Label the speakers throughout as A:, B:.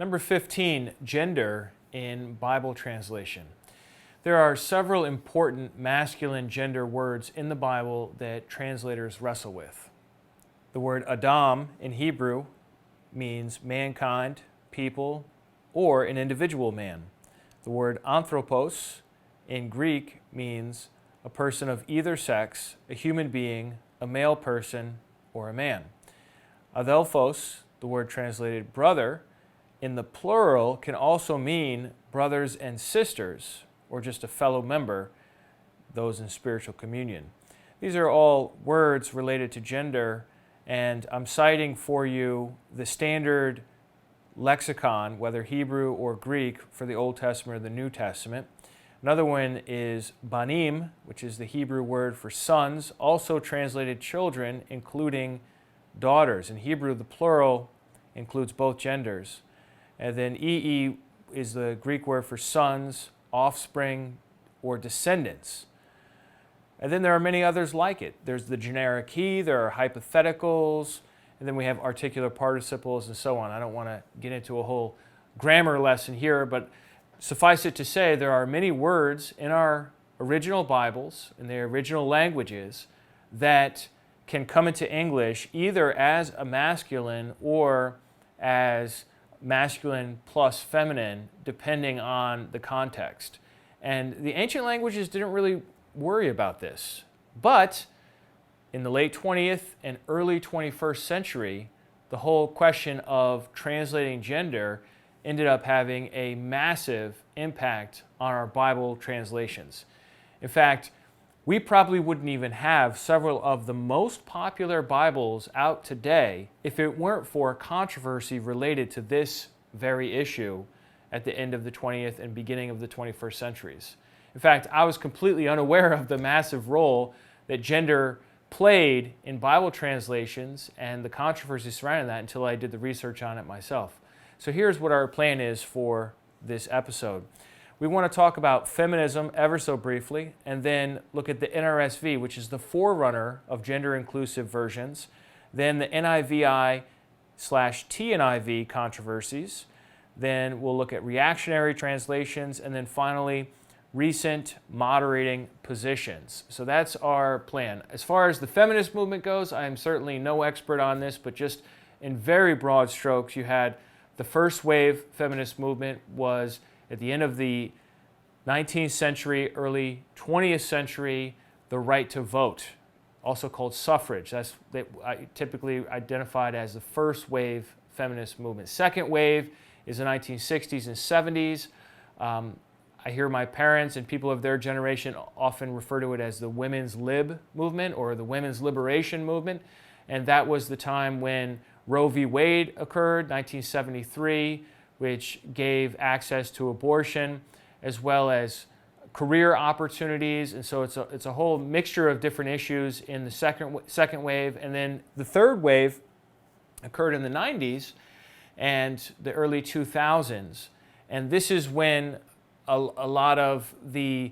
A: Number 15, gender in Bible translation. There are several important masculine gender words in the Bible that translators wrestle with. The word Adam in Hebrew means mankind, people, or an individual man. The word anthropos in Greek means a person of either sex, a human being, a male person, or a man. Adelphos, the word translated brother, in the plural can also mean brothers and sisters, or just a fellow member, those in spiritual communion. These are all words related to gender, and I'm citing for you the standard lexicon, whether Hebrew or Greek, for the Old Testament or the New Testament. Another one is banim, which is the Hebrew word for sons, also translated children, including daughters. In Hebrew, the plural includes both genders. And then is the Greek word for sons, offspring, or descendants. And then there are many others like it. There's the generic he, there are hypotheticals, and then we have articular participles and so on. I don't want to get into a whole grammar lesson here, but suffice it to say there are many words in our original Bibles, in their original languages, that can come into English either as a masculine or as masculine plus feminine, depending on the context. And the ancient languages didn't really worry about this. But in the late 20th and early 21st century, the whole question of translating gender ended up having a massive impact on our Bible translations. In fact, we probably wouldn't even have several of the most popular Bibles out today if it weren't for controversy related to this very issue at the end of the 20th and beginning of the 21st centuries. In fact, I was completely unaware of the massive role that gender played in Bible translations and the controversy surrounding that until I did the research on it myself. So here's what our plan is for this episode. We want to talk about feminism ever so briefly, and then look at the NRSV, which is the forerunner of gender-inclusive versions, then the NIV/TNIV controversies, then we'll look at reactionary translations, and then finally, recent moderating positions. So that's our plan. As far as the feminist movement goes, I am certainly no expert on this, but just in very broad strokes, you had the first wave feminist movement was at the end of the 19th century, early 20th century, the right to vote, also called suffrage. That's typically identified as the first wave feminist movement. Second wave is the 1960s and 70s. I hear my parents and people of their generation often refer to it as the women's lib movement or the women's liberation movement. And that was the time when Roe v. Wade occurred, 1973, which gave access to abortion as well as career opportunities. And so it's a whole mixture of different issues in the second wave. And then the third wave occurred in the 90s and the early 2000s. And this is when a lot of the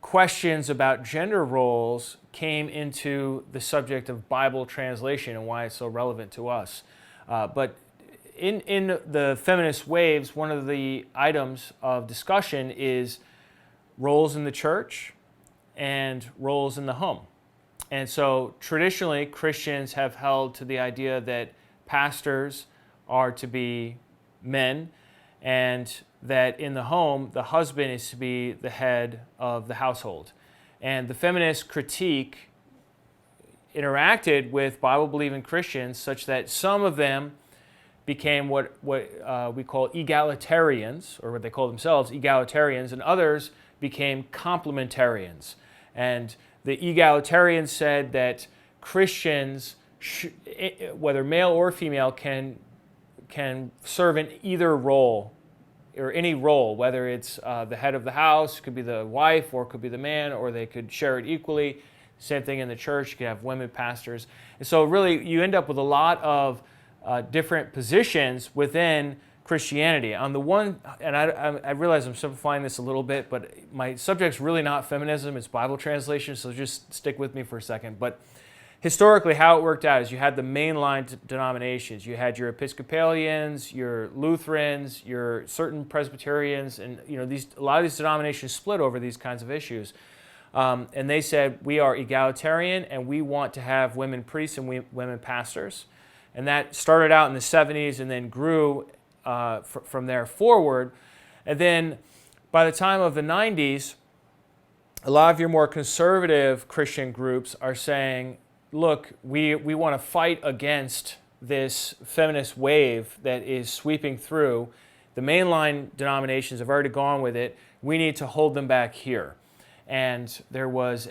A: questions about gender roles came into the subject of Bible translation and why it's so relevant to us. But in the feminist waves, one of the items of discussion is roles in the church and roles in the home. And so traditionally, Christians have held to the idea that pastors are to be men, and that in the home, the husband is to be the head of the household. And the feminist critique interacted with Bible-believing Christians such that some of them became what we call egalitarians, or what they call themselves egalitarians, and others became complementarians. And the egalitarians said that Christians, whether male or female, can serve in either role, or any role, whether it's the head of the house, could be the wife, or could be the man, or they could share it equally. Same thing in the church, you could have women pastors. And so really you end up with a lot of different positions within Christianity. On the one, and I realize I'm simplifying this a little bit, but my subject's really not feminism, it's Bible translation, so just stick with me for a second. But historically, how it worked out is you had the mainline denominations. You had your Episcopalians, your Lutherans, your certain Presbyterians, and a lot of these denominations split over these kinds of issues. And they said, we are egalitarian and we want to have women priests and women pastors. And that started out in the 70s and then grew from there forward. And then by the time of the 90s, a lot of your more conservative Christian groups are saying, look, we want to fight against this feminist wave that is sweeping through. The mainline denominations have already gone with it. We need to hold them back here. And there was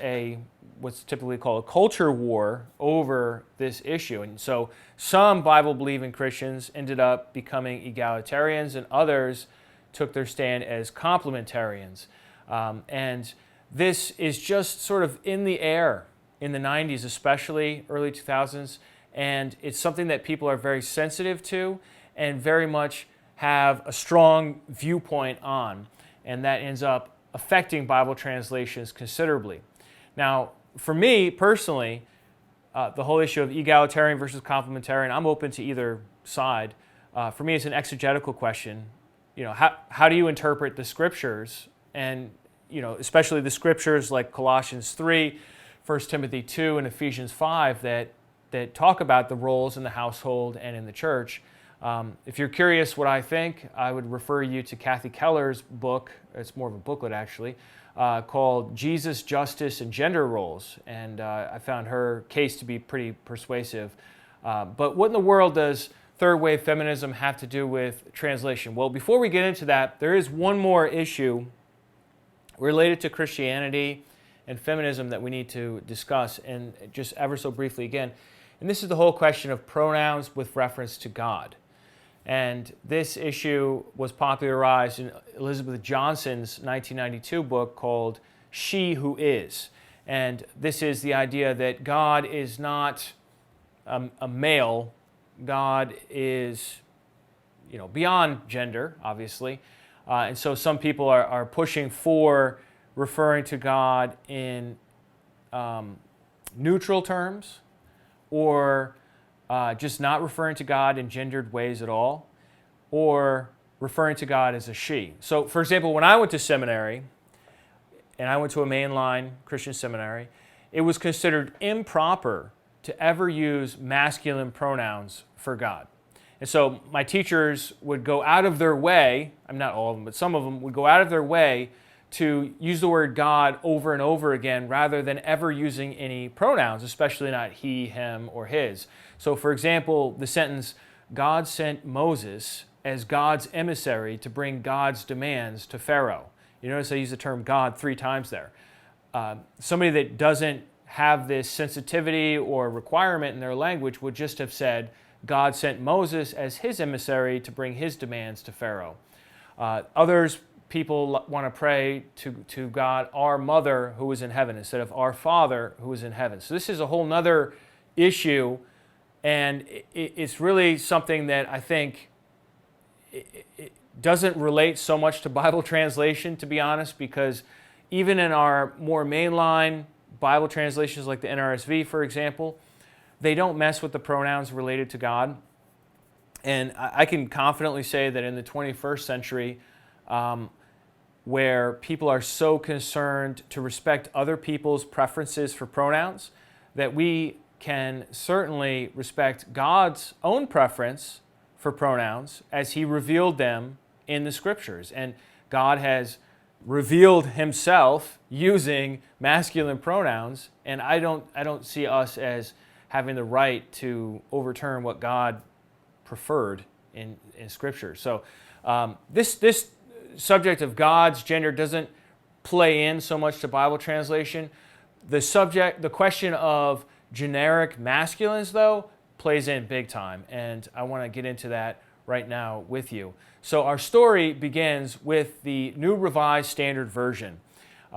A: what's typically called a culture war over this issue. And so some Bible-believing Christians ended up becoming egalitarians, and others took their stand as complementarians. And this is just sort of in the air in the 90s, especially early 2000s, and it's something that people are very sensitive to and very much have a strong viewpoint on, and that ends up affecting Bible translations considerably. Now, for me personally, the whole issue of egalitarian versus complementarian, I'm open to either side. For me, it's an exegetical question. How do you interpret the scriptures, and especially the scriptures like Colossians 3, 1 Timothy 2, and Ephesians 5 that talk about the roles in the household and in the church. If you're curious what I think, I would refer you to Kathy Keller's book. It's more of a booklet, actually, called Jesus, Justice, and Gender Roles. And I found her case to be pretty persuasive. But what in the world does third wave feminism have to do with translation? Well, before we get into that, there is one more issue related to Christianity and feminism that we need to discuss, and just ever so briefly again. And this is the whole question of pronouns with reference to God. And this issue was popularized in Elizabeth Johnson's 1992 book called She Who Is. And this is the idea that God is not a male. God is, beyond gender, obviously. And so some people are pushing for referring to God in neutral terms, or just not referring to God in gendered ways at all, or referring to God as a she. So, for example, when I went to seminary, and I went to a mainline Christian seminary, it was considered improper to ever use masculine pronouns for God. And so my teachers would go out of their way, not all of them, but some of them would go out of their way to use the word God over and over again rather than ever using any pronouns, especially not he, him, or his. So for example, the sentence, God sent Moses as God's emissary to bring God's demands to Pharaoh. You notice I use the term God 3 times there. Somebody that doesn't have this sensitivity or requirement in their language would just have said, God sent Moses as his emissary to bring his demands to Pharaoh. People want to pray to God, our mother who is in heaven, instead of our Father who is in heaven. So this is a whole nother issue, and it's really something that I think it doesn't relate so much to Bible translation, to be honest, because even in our more mainline Bible translations like the NRSV, for example, they don't mess with the pronouns related to God. And I can confidently say that in the 21st century, where people are so concerned to respect other people's preferences for pronouns, that we can certainly respect God's own preference for pronouns as he revealed them in the scriptures. And God has revealed himself using masculine pronouns, and I don't see us as having the right to overturn what God preferred in Scripture. So this subject of God's gender doesn't play in so much to Bible translation. The question of generic masculines, though, plays in big time, and I want to get into that right now with you. So our story begins with the New Revised Standard Version.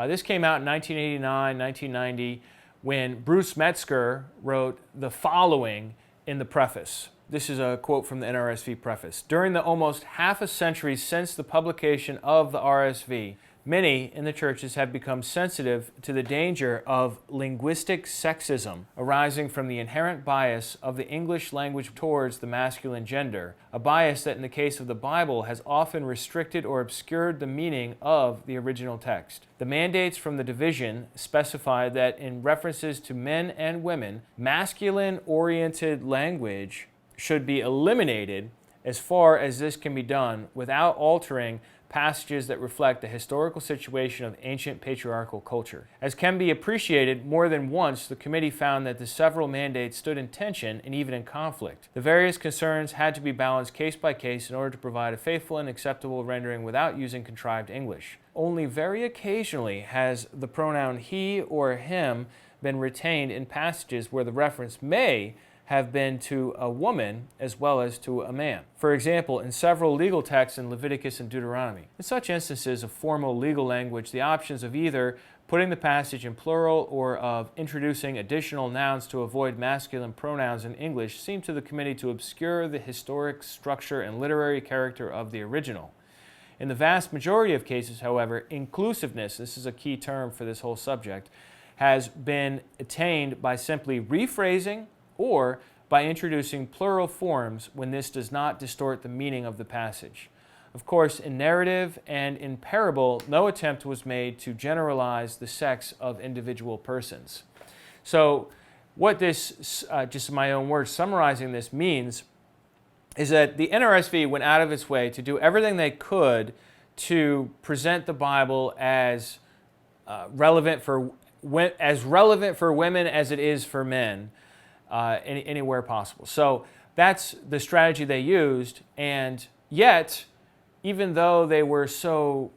A: This came out in 1989, 1990, when Bruce Metzger wrote the following in the preface. This is a quote from the NRSV preface. During the almost half a century since the publication of the RSV, Many in the churches have become sensitive to the danger of linguistic sexism arising from the inherent bias of the English language towards the masculine gender, a bias that in the case of the Bible has often restricted or obscured the meaning of the original text. The mandates from the division specify that in references to men and women, masculine-oriented language should be eliminated as far as this can be done without altering passages that reflect the historical situation of ancient patriarchal culture. As can be appreciated, more than once the committee found that the several mandates stood in tension and even in conflict. The various concerns had to be balanced case by case in order to provide a faithful and acceptable rendering without using contrived English. Only very occasionally has the pronoun he or him been retained in passages where the reference may have been to a woman as well as to a man. For example, in several legal texts in Leviticus and Deuteronomy. In such instances of formal legal language, the options of either putting the passage in plural or of introducing additional nouns to avoid masculine pronouns in English seem to the committee to obscure the historic structure and literary character of the original. In the vast majority of cases, however, inclusiveness, this is a key term for this whole subject, has been attained by simply rephrasing or by introducing plural forms when this does not distort the meaning of the passage. Of course, in narrative and in parable, no attempt was made to generalize the sex of individual persons. So what this, just in my own words, summarizing this means is that the NRSV went out of its way to do everything they could to present the Bible as relevant for women as it is for men. Anywhere possible. So that's the strategy they used, and yet, even though they were so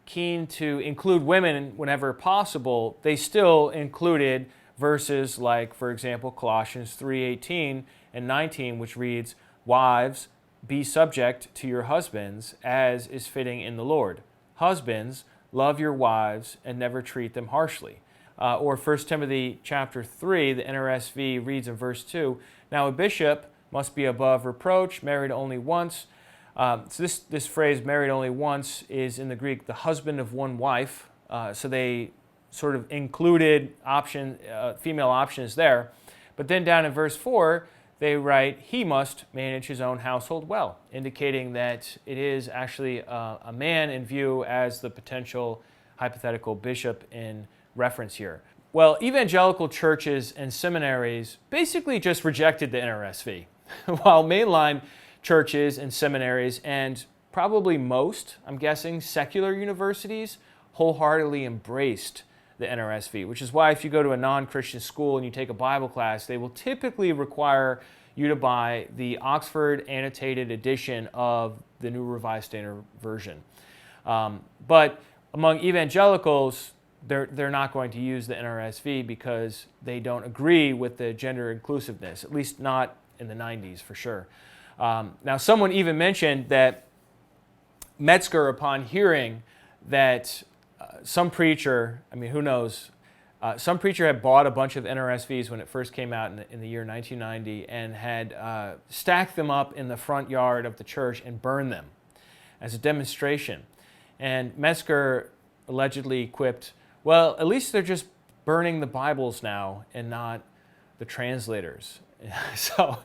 A: keen to include women whenever possible, they still included verses like, for example, Colossians 3:18 and 19, which reads, "Wives, be subject to your husbands as is fitting in the Lord. Husbands, love your wives and never treat them harshly." Or 1 Timothy chapter 3, the NRSV reads in verse 2, "Now a bishop must be above reproach, married only once." So this phrase, married only once, is in the Greek, the husband of one wife. So they sort of included female options there. But then down in verse 4, they write, "He must manage his own household well," indicating that it is actually a man in view as the potential hypothetical bishop in reference here. Well, evangelical churches and seminaries basically just rejected the NRSV, while mainline churches and seminaries and probably most, I'm guessing, secular universities wholeheartedly embraced the NRSV, which is why if you go to a non-Christian school and you take a Bible class, they will typically require you to buy the Oxford annotated edition of the New Revised Standard Version. But among evangelicals, they're not going to use the NRSV because they don't agree with the gender inclusiveness, at least not in the 90s for sure. Now, someone even mentioned that Metzger, upon hearing that some preacher, I mean, who knows, some preacher had bought a bunch of NRSVs when it first came out in the year 1990 and had stacked them up in the front yard of the church and burned them as a demonstration. And Metzger allegedly quipped, "Well, at least they're just burning the Bibles now and not the translators." So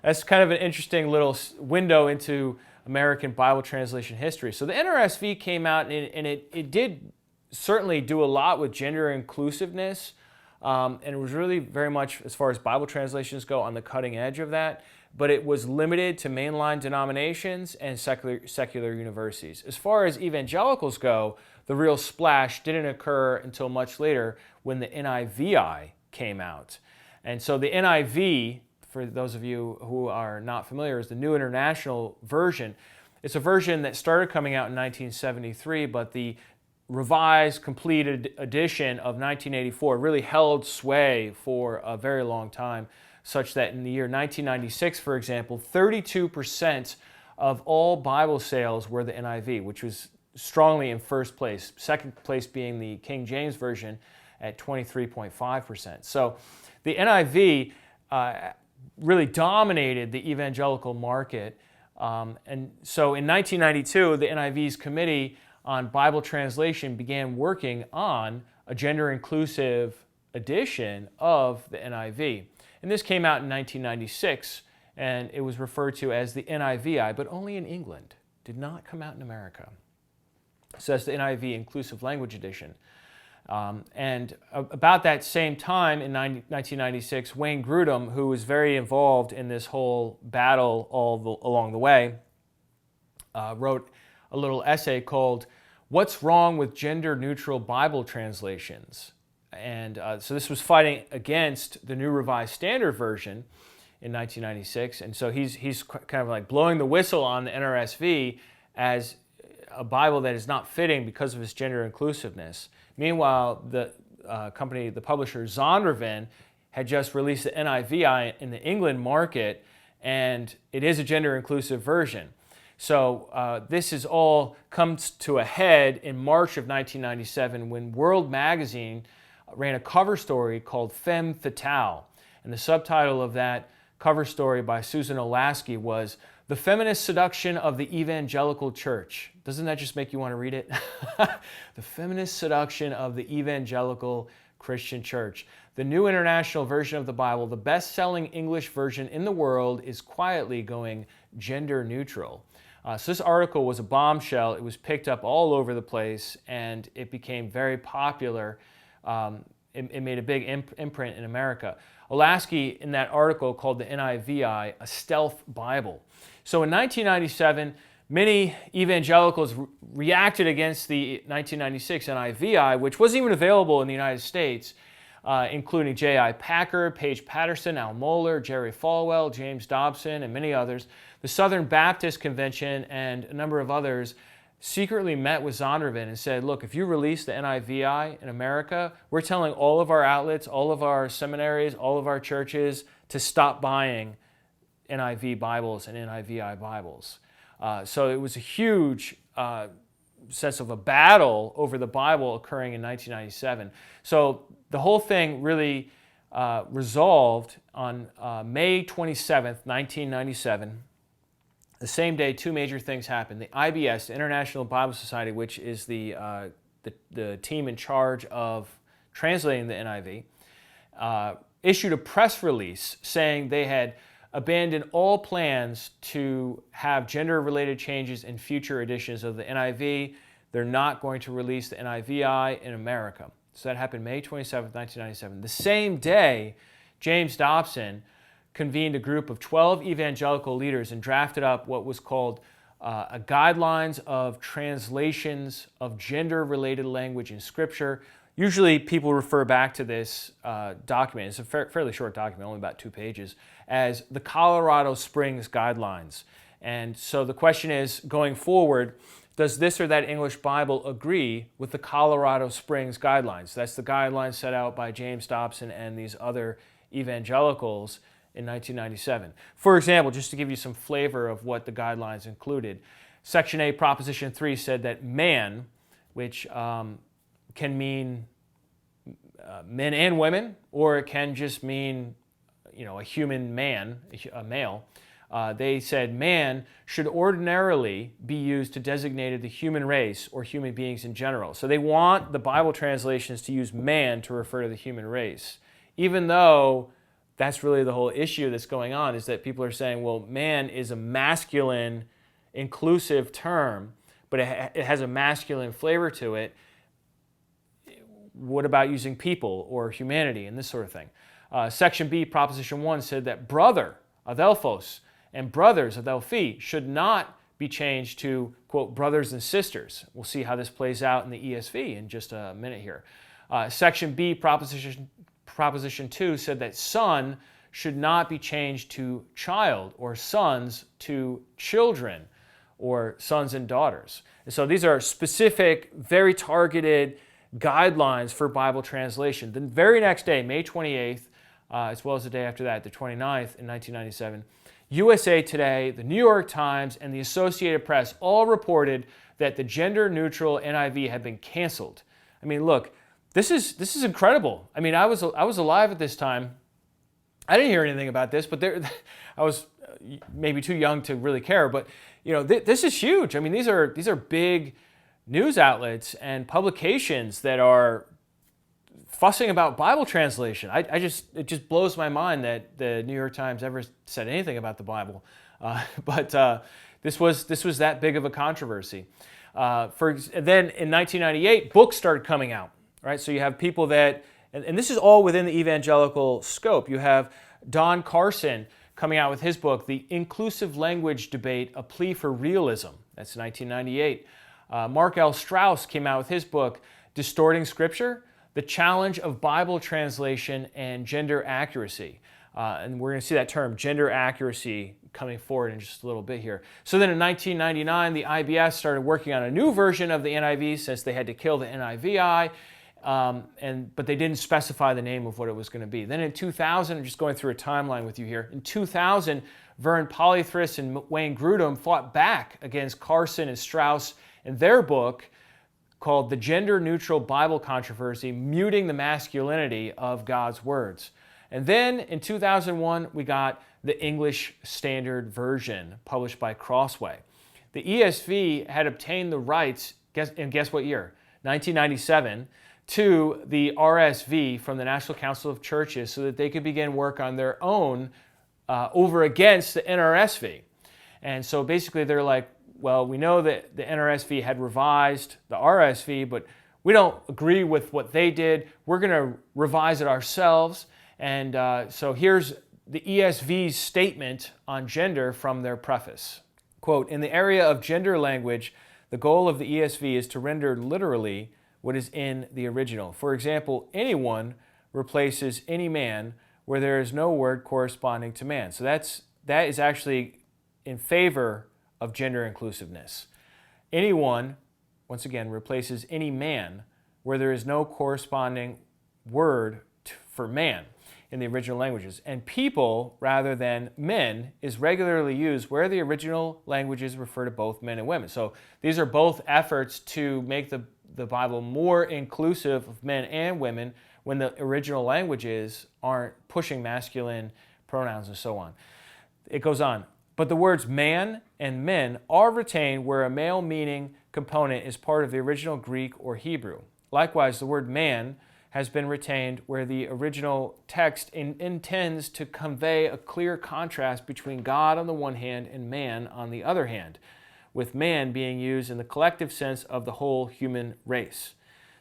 A: that's kind of an interesting little window into American Bible translation history. So the NRSV came out and it did certainly do a lot with gender inclusiveness, and it was really very much, as far as Bible translations go, on the cutting edge of that. But it was limited to mainline denominations and secular universities. As far as evangelicals go, the real splash didn't occur until much later when the NIVI came out. And so the NIV, for those of you who are not familiar, is the New International Version. It's a version that started coming out in 1973, but the revised, completed edition of 1984 really held sway for a very long time, such that in the year 1996, for example, 32% of all Bible sales were the NIV, which was strongly in first place, second place being the King James Version at 23.5%. So the NIV really dominated the evangelical market. And so in 1992, the NIV's committee on Bible translation began working on a gender-inclusive edition of the NIV. And this came out in 1996, and it was referred to as the NIVI, but only in England. Did not come out in America. So that's the NIV Inclusive Language Edition. And about that same time, in 1996, Wayne Grudem, who was very involved in this whole battle along the way, wrote a little essay called "What's Wrong with Gender-Neutral Bible Translations?" And so this was fighting against the New Revised Standard Version in 1996. And so he's kind of like blowing the whistle on the NRSV as a Bible that is not fitting because of its gender inclusiveness. Meanwhile, the company, the publisher Zondervan, had just released the NIVI in the England market, and it is a gender-inclusive version. So this is all comes to a head in March of 1997 when World Magazine ran a cover story called Femme Fatale. And the subtitle of that cover story by Susan Olaski was "The Feminist Seduction of the Evangelical Church." Doesn't that just make you want to read it? The Feminist Seduction of the Evangelical Christian Church. The New International Version of the Bible, the best-selling English version in the world, is quietly going gender neutral. So this article was a bombshell. It was picked up all over the place, and it became very popular. It made a big imprint in America. Olaski, in that article, called the NIVI a stealth Bible. So in 1997, many evangelicals reacted against the 1996 NIVI, which wasn't even available in the United States, including J.I. Packer, Paige Patterson, Al Mohler, Jerry Falwell, James Dobson, and many others. The Southern Baptist Convention and a number of others secretly met with Zondervan and said, look, if you release the NIVI in America, we're telling all of our outlets, all of our seminaries, all of our churches to stop buying NIV Bibles and NIVI Bibles. So it was a huge sense of a battle over the Bible occurring in 1997. So the whole thing really resolved on May 27th, 1997. The same day, two major things happened. The IBS, the International Bible Society, which is the team in charge of translating the NIV, issued a press release saying they had abandoned all plans to have gender-related changes in future editions of the NIV. They're not going to release the NIVI in America. So that happened May 27, 1997. The same day, James Dobson convened a group of 12 evangelical leaders and drafted up what was called a guidelines of translations of gender-related language in Scripture. Usually people refer back to this document, it's a fairly short document, only about 2 pages, as the Colorado Springs Guidelines. And so the question is, going forward, does this or that English Bible agree with the Colorado Springs Guidelines? That's the guidelines set out by James Dobson and these other evangelicals in 1997. For example, just to give you some flavor of what the guidelines included, Section A, Proposition 3 said that man, which can mean men and women, or it can just mean, a human man, a male. They said man should ordinarily be used to designate the human race or human beings in general. So they want the Bible translations to use man to refer to the human race, even though that's really the whole issue that's going on, is that people are saying, well, man is a masculine, inclusive term, but it has a masculine flavor to it. What about using people or humanity and this sort of thing? Section B, Proposition 1 said that brother, adelphos, and brothers, adelphi, should not be changed to, quote, brothers and sisters. We'll see how this plays out in the ESV in just a minute here. Section B, Proposition 2 said that son should not be changed to child, or sons to children, or sons and daughters. And so these are specific, very targeted guidelines for Bible translation. The very next day, May 28th, as well as the day after that, the 29th in 1997, USA Today, the New York Times, and the Associated Press all reported that the gender-neutral NIV had been canceled. I mean, look, this is incredible. I mean, I was alive at this time. I didn't hear anything about this, but I was maybe too young to really care. But this is huge. I mean, these are big news outlets and publications that are fussing about Bible translation. It just blows my mind that the New York Times ever said anything about the Bible. But this was that big of a controversy. Then in 1998, books started coming out, right? So you have people that, and this is all within the evangelical scope. You have Don Carson coming out with his book, The Inclusive Language Debate, A Plea for Realism. That's 1998. Mark L. Strauss came out with his book, Distorting Scripture, The Challenge of Bible Translation and Gender Accuracy. And we're going to see that term, gender accuracy, coming forward in just a little bit here. So then in 1999, the IBS started working on a new version of the NIV since they had to kill the NIVI, but they didn't specify the name of what it was going to be. Then in 2000, I'm just going through a timeline with you here. In 2000, Vern Polythris and Wayne Grudem fought back against Carson and Strauss in their book called The Gender-Neutral Bible Controversy, Muting the Masculinity of God's Words. And then in 2001, we got the English Standard Version, published by Crossway. The ESV had obtained the rights, guess what year? 1997, to the RSV from the National Council of Churches so that they could begin work on their own over against the NRSV. And so basically they're like, well, we know that the NRSV had revised the RSV, but we don't agree with what they did. We're going to revise it ourselves. And so here's the ESV's statement on gender from their preface. Quote, in the area of gender language, the goal of the ESV is to render literally what is in the original. For example, anyone replaces any man where there is no word corresponding to man. So that is actually in favor of gender inclusiveness. Anyone, once again, replaces any man where there is no corresponding word for man in the original languages. And people, rather than men, is regularly used where the original languages refer to both men and women. So these are both efforts to make the Bible more inclusive of men and women when the original languages aren't pushing masculine pronouns and so on. It goes on. But the words man and men are retained where a male meaning component is part of the original Greek or Hebrew. Likewise, the word man has been retained where the original text intends to convey a clear contrast between God on the one hand and man on the other hand, with man being used in the collective sense of the whole human race.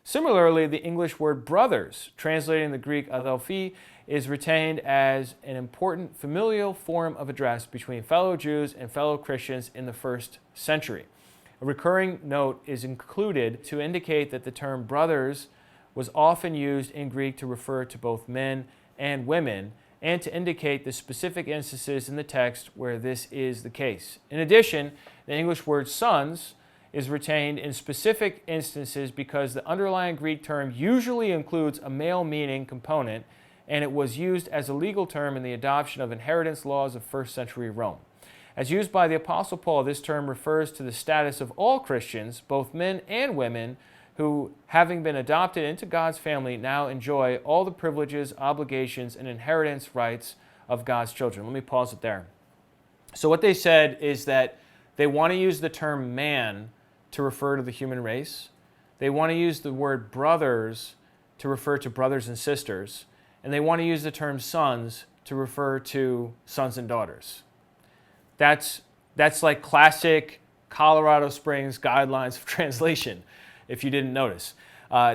A: Similarly, the English word brothers, translating the Greek adelphi, is retained as an important familial form of address between fellow Jews and fellow Christians in the first century. A recurring note is included to indicate that the term brothers was often used in Greek to refer to both men and women, and to indicate the specific instances in the text where this is the case. In addition, the English word sons is retained in specific instances because the underlying Greek term usually includes a male meaning component, and it was used as a legal term in the adoption of inheritance laws of first century Rome. As used by the Apostle Paul, this term refers to the status of all Christians, both men and women, who, having been adopted into God's family, now enjoy all the privileges, obligations, and inheritance rights of God's children. Let me pause it there. So what they said is that they want to use the term man to refer to the human race. They want to use the word brothers to refer to brothers and sisters. And they want to use the term sons to refer to sons and daughters. That's like classic Colorado Springs guidelines of translation, if you didn't notice.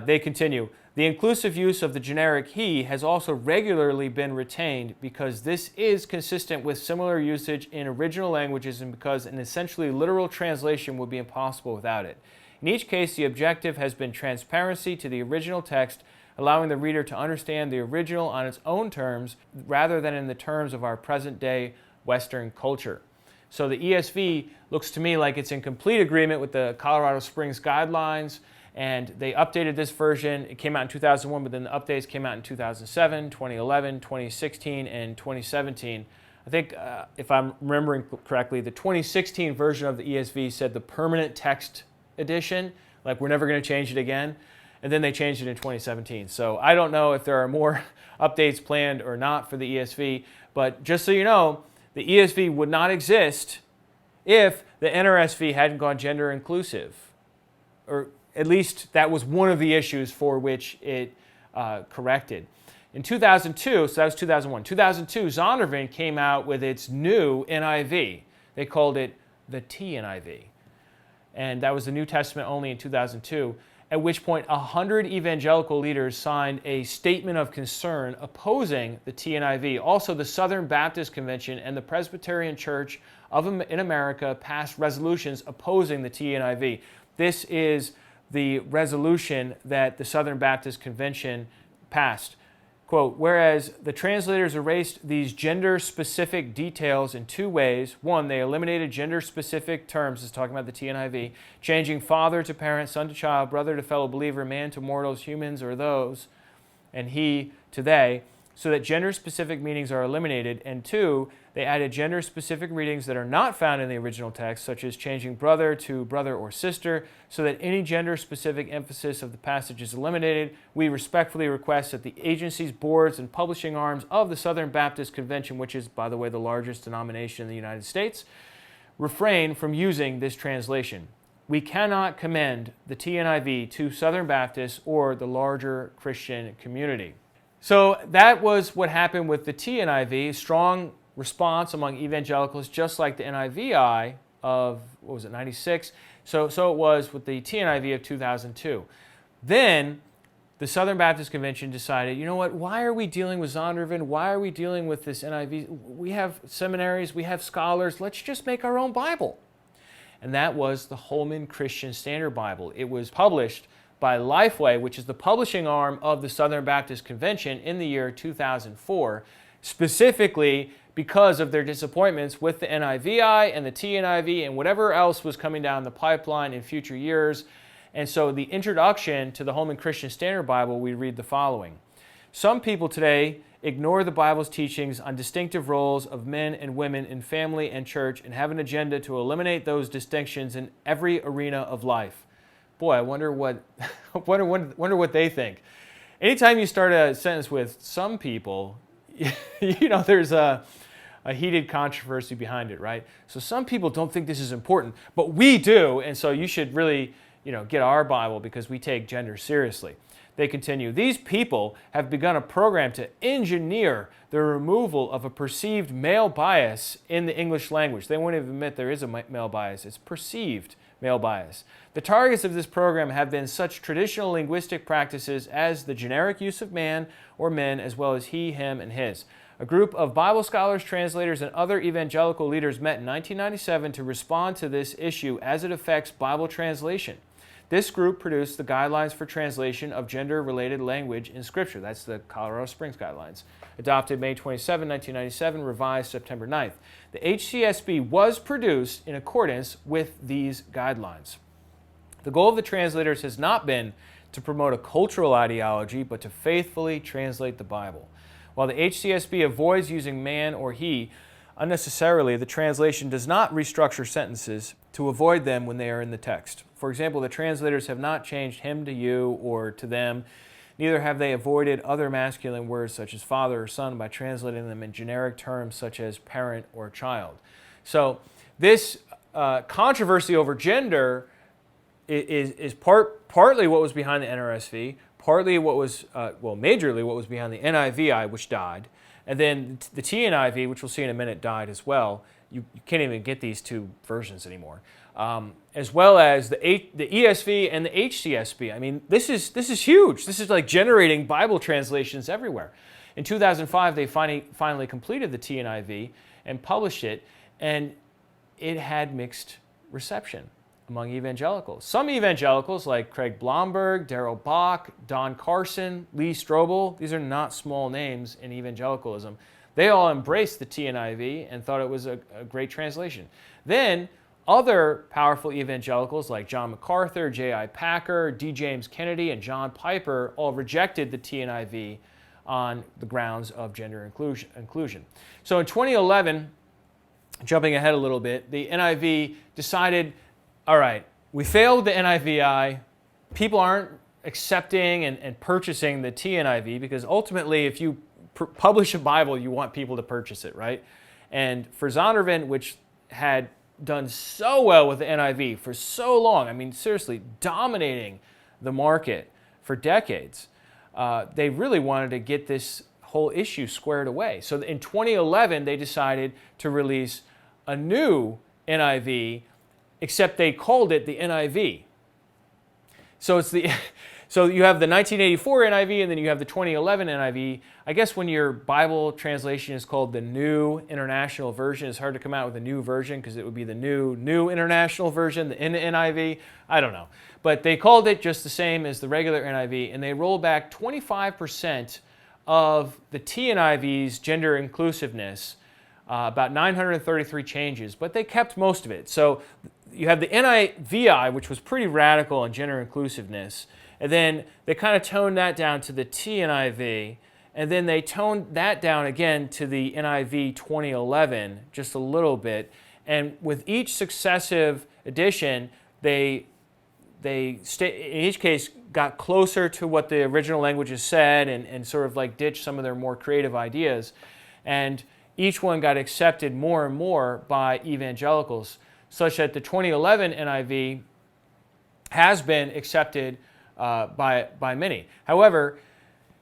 A: They continue, the inclusive use of the generic he has also regularly been retained because this is consistent with similar usage in original languages and because an essentially literal translation would be impossible without it. In each case, the objective has been transparency to the original text, allowing the reader to understand the original on its own terms rather than in the terms of our present-day Western culture. So the ESV looks to me like it's in complete agreement with the Colorado Springs guidelines, and they updated this version. It came out in 2001, but then the updates came out in 2007, 2011, 2016, and 2017. I think, if I'm remembering correctly, the 2016 version of the ESV said the permanent text edition, like we're never going to change it again, and then they changed it in 2017. So I don't know if there are more updates planned or not for the ESV, but just so you know, the ESV would not exist if the NRSV hadn't gone gender inclusive. or at least that was one of the issues for which it corrected. In 2002, so that was 2001, 2002, Zondervan came out with its new NIV. They called it the TNIV. And that was the New Testament only in 2002, at which point 100 evangelical leaders signed a statement of concern opposing the TNIV. Also, the Southern Baptist Convention and the Presbyterian Church in America passed resolutions opposing the TNIV. This is the resolution that the Southern Baptist Convention passed. Quote, whereas the translators erased these gender-specific details in two ways. One, they eliminated gender-specific terms, this is talking about the TNIV, changing father to parent, son to child, brother to fellow believer, man to mortals, humans or those, and he to they, so that gender-specific meanings are eliminated. And two, they added gender-specific readings that are not found in the original text, such as changing brother to brother or sister, so that any gender-specific emphasis of the passage is eliminated. We respectfully request that the agencies, boards, and publishing arms of the Southern Baptist Convention, which is, by the way, the largest denomination in the United States, refrain from using this translation. We cannot commend the TNIV to Southern Baptists or the larger Christian community. So that was what happened with the TNIV, strong response among evangelicals, just like the NIVI of, 96? So it was with the TNIV of 2002. Then the Southern Baptist Convention decided, you know what, why are we dealing with Zondervan? Why are we dealing with this NIV? We have seminaries, we have scholars, let's just make our own Bible. And that was the Holman Christian Standard Bible. It was published by Lifeway, which is the publishing arm of the Southern Baptist Convention, in the year 2004, specifically because of their disappointments with the NIVI and the TNIV and whatever else was coming down the pipeline in future years. And so the introduction to the Holman Christian Standard Bible, we read the following. Some people today ignore the Bible's teachings on distinctive roles of men and women in family and church and have an agenda to eliminate those distinctions in every arena of life. Boy, I wonder what they think. Anytime you start a sentence with some people, you know, there's a heated controversy behind it, right? So some people don't think this is important, but we do, and so you should really, get our Bible because we take gender seriously. They continue, these people have begun a program to engineer the removal of a perceived male bias in the English language. They won't even admit there is a male bias. It's perceived male bias. The targets of this program have been such traditional linguistic practices as the generic use of man or men, as well as he, him, and his. A group of Bible scholars, translators, and other evangelical leaders met in 1997 to respond to this issue as it affects Bible translation. This group produced the Guidelines for Translation of Gender-Related Language in Scripture. That's the Colorado Springs Guidelines. Adopted May 27, 1997, revised September 9th. The HCSB was produced in accordance with these guidelines. The goal of the translators has not been to promote a cultural ideology, but to faithfully translate the Bible. While the HCSB avoids using man or he unnecessarily, the translation does not restructure sentences to avoid them when they are in the text. For example, the translators have not changed him to you or to them. Neither have they avoided other masculine words such as father or son by translating them in generic terms such as parent or child. So this controversy over gender is partly what was behind the NRSV, partly what was, majorly what was behind the NIVI, which died, and then the TNIV, which we'll see in a minute, died as well. You can't even get these two versions anymore. As well as the ESV and the HCSB. I mean, this is huge. This is like generating Bible translations everywhere. In 2005, they finally completed the TNIV and published it, and it had mixed reception among evangelicals. Some evangelicals, like Craig Blomberg, Darrell Bach, Don Carson, Lee Strobel, these are not small names in evangelicalism, they all embraced the TNIV and thought it was a great translation. Then other powerful evangelicals like John MacArthur, J.I. Packer, D. James Kennedy, and John Piper all rejected the TNIV on the grounds of gender inclusion. So in 2011, jumping ahead a little bit, the NIV decided, all right, we failed the NIVI. People aren't accepting and purchasing the TNIV because ultimately if you publish a Bible, you want people to purchase it, right? And for Zondervan, which had done so well with the NIV for so long. I mean, seriously, dominating the market for decades. They really wanted to get this whole issue squared away. So in 2011, they decided to release a new NIV, except they called it the NIV. So it's the so you have the 1984 NIV and then you have the 2011 NIV. I guess when your Bible translation is called the New International Version, it's hard to come out with a new version because it would be the new International Version, the NIV. I don't know. But they called it just the same as the regular NIV, and they rolled back 25% of the TNIV's gender inclusiveness, about 933 changes, but they kept most of it. So you have the NIVI, which was pretty radical on gender inclusiveness, and then they kind of toned that down to the TNIV, and then they toned that down again to the NIV 2011, just a little bit. And with each successive edition, they in each case got closer to what the original languages said and sort of like ditched some of their more creative ideas. And each one got accepted more and more by evangelicals, such that the 2011 NIV has been accepted by many. However,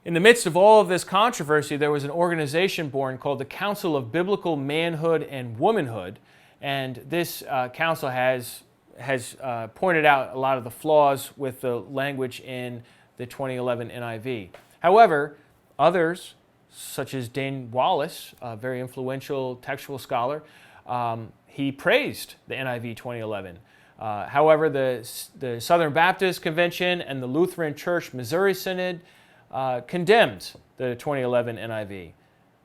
A: in the midst of all of this controversy, there was an organization born called the Council of Biblical Manhood and Womanhood, and this council has pointed out a lot of the flaws with the language in the 2011 NIV. However, others, such as Dane Wallace, a very influential textual scholar, he praised the NIV 2011. However, the Southern Baptist Convention and the Lutheran Church Missouri Synod condemned the 2011 NIV.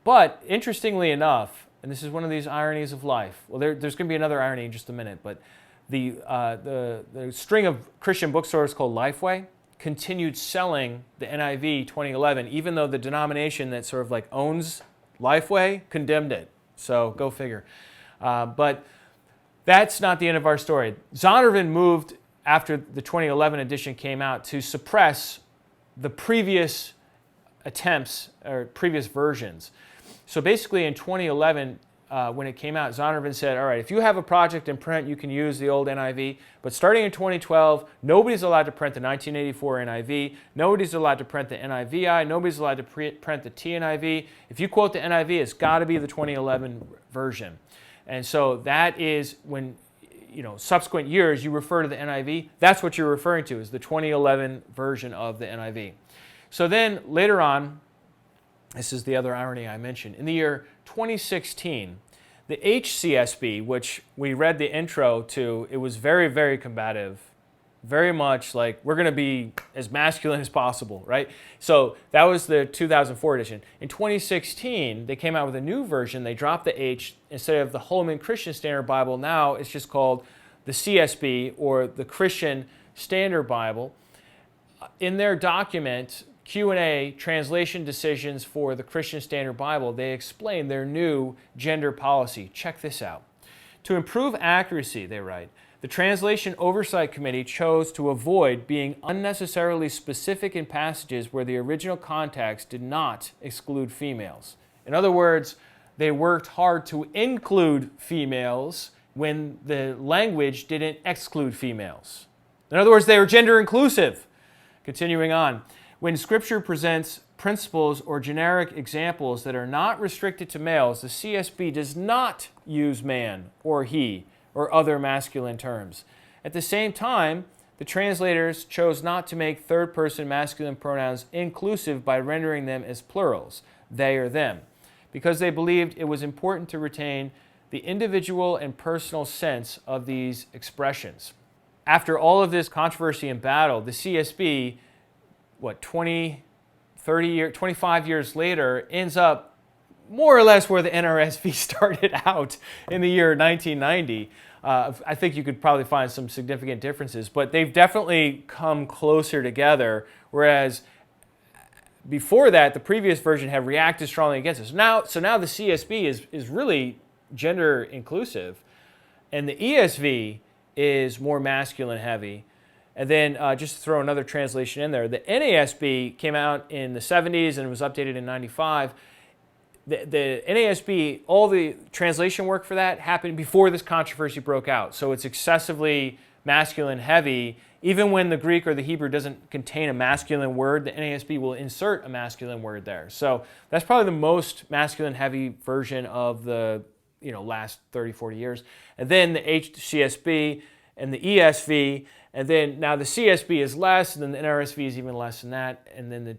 A: But interestingly enough, and this is one of these ironies of life, well, there's going to be another irony in just a minute, but the string of Christian bookstores called Lifeway continued selling the NIV 2011, even though the denomination that sort of like owns Lifeway condemned it. So go figure. But that's not the end of our story. Zondervan moved, after the 2011 edition came out, to suppress the previous attempts or previous versions. So basically in 2011, when it came out, Zondervan said, all right, if you have a project in print, you can use the old NIV, but starting in 2012, nobody's allowed to print the 1984 NIV, nobody's allowed to print the NIVI, nobody's allowed to print the TNIV. If you quote the NIV, it's got to be the 2011 version. And so that is when, subsequent years, you refer to the NIV, that's what you're referring to, is the 2011 version of the NIV. So then later on, this is the other irony I mentioned, in the year 2016, the HCSB, which we read the intro to, it was very, very combative, very much like we're going to be as masculine as possible, right? So that was the 2004 edition. In 2016, they came out with a new version. They dropped the H. Instead of the Holman Christian Standard Bible, now it's just called the CSB, or the Christian Standard Bible. In their document, Q&A, Translation Decisions for the Christian Standard Bible, they explain their new gender policy. Check this out. To improve accuracy, they write, the Translation Oversight Committee chose to avoid being unnecessarily specific in passages where the original context did not exclude females. In other words, they worked hard to include females when the language didn't exclude females. In other words, they were gender inclusive. Continuing on, when Scripture presents principles or generic examples that are not restricted to males, the CSB does not use man or he or other masculine terms. At the same time, the translators chose not to make third-person masculine pronouns inclusive by rendering them as plurals, they or them, because they believed it was important to retain the individual and personal sense of these expressions. After all of this controversy and battle, the CSB, 25 years later, ends up more or less where the NRSV started out in the year 1990. I think you could probably find some significant differences, but they've definitely come closer together, whereas before that, the previous version had reacted strongly against it. So now the CSB is really gender inclusive, and the ESV is more masculine heavy. And then just to throw another translation in there, the NASB came out in the 70s and was updated in 95. the NASB, all the translation work for that happened before this controversy broke out. So it's excessively masculine heavy. Even when the Greek or the Hebrew doesn't contain a masculine word, the NASB will insert a masculine word there. So that's probably the most masculine heavy version of the last 30, 40 years. And then the HCSB and the ESV, and then now the CSB is less, and then the NRSV is even less than that, and then the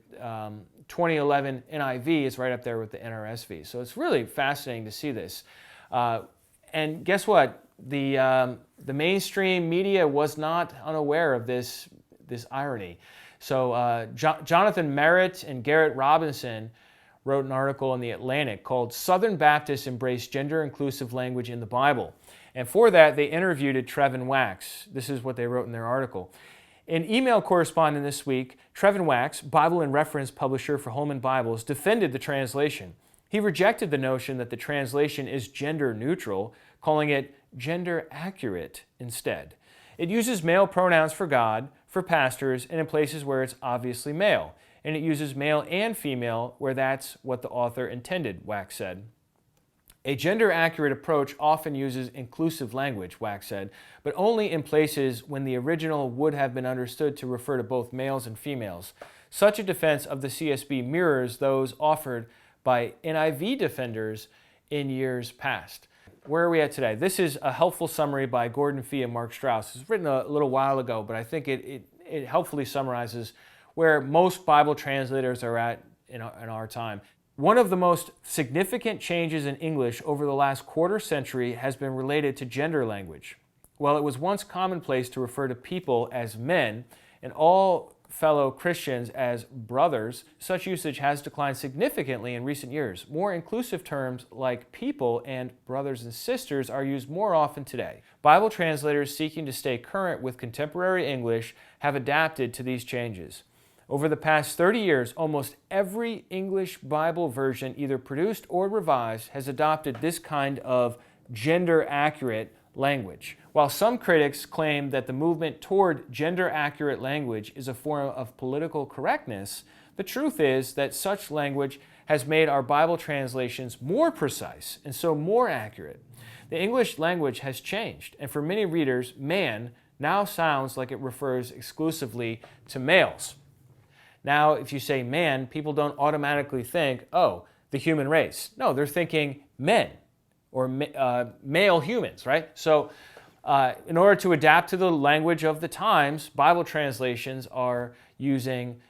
A: 2011 NIV is right up there with the NRSV. So it's really fascinating to see this. And guess what? The mainstream media was not unaware of this irony. So Jonathan Merritt and Garrett Robinson wrote an article in The Atlantic called "Southern Baptists Embrace Gender-Inclusive Language in the Bible." And for that, they interviewed Trevin Wax. This is what they wrote in their article. In email correspondence this week, Trevin Wax, Bible and reference publisher for Holman Bibles, defended the translation. He rejected the notion that the translation is gender neutral, calling it gender accurate instead. It uses male pronouns for God, for pastors, and in places where it's obviously male. And it uses male and female where that's what the author intended, Wax said. A gender-accurate approach often uses inclusive language, Wax said, but only in places when the original would have been understood to refer to both males and females. Such a defense of the CSB mirrors those offered by NIV defenders in years past. Where are we at today? This is a helpful summary by Gordon Fee and Mark Strauss. It was written a little while ago, but I think it helpfully summarizes where most Bible translators are at in our time. One of the most significant changes in English over the last quarter century has been related to gender language. While it was once commonplace to refer to people as men and all fellow Christians as brothers, such usage has declined significantly in recent years. More inclusive terms like people and brothers and sisters are used more often today. Bible translators seeking to stay current with contemporary English have adapted to these changes. Over the past 30 years, almost every English Bible version, either produced or revised, has adopted this kind of gender-accurate language. While some critics claim that the movement toward gender-accurate language is a form of political correctness, the truth is that such language has made our Bible translations more precise and so more accurate. The English language has changed, and for many readers, man now sounds like it refers exclusively to males. Now, if you say man, people don't automatically think, oh, the human race. No, they're thinking men or male humans, right? So in order to adapt to the language of the times, Bible translations are using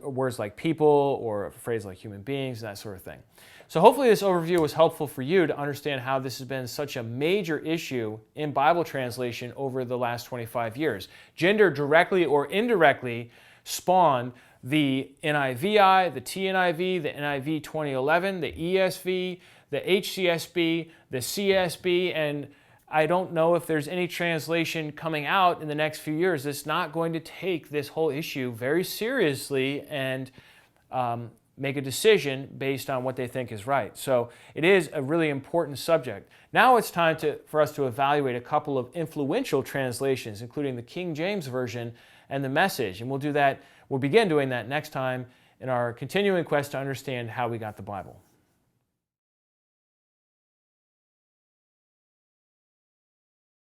A: words like people or a phrase like human beings and that sort of thing. So hopefully this overview was helpful for you to understand how this has been such a major issue in Bible translation over the last 25 years. Gender directly or indirectly spawned the NIVI, the TNIV, the NIV 2011, the ESV, the HCSB, the CSB, and I don't know if there's any translation coming out in the next few years that's not going to take this whole issue very seriously and make a decision based on what they think is right. So it is a really important subject. Now it's time for us to evaluate a couple of influential translations, including the King James Version and the Message. And we'll begin doing that next time in our continuing quest to understand how we got the Bible.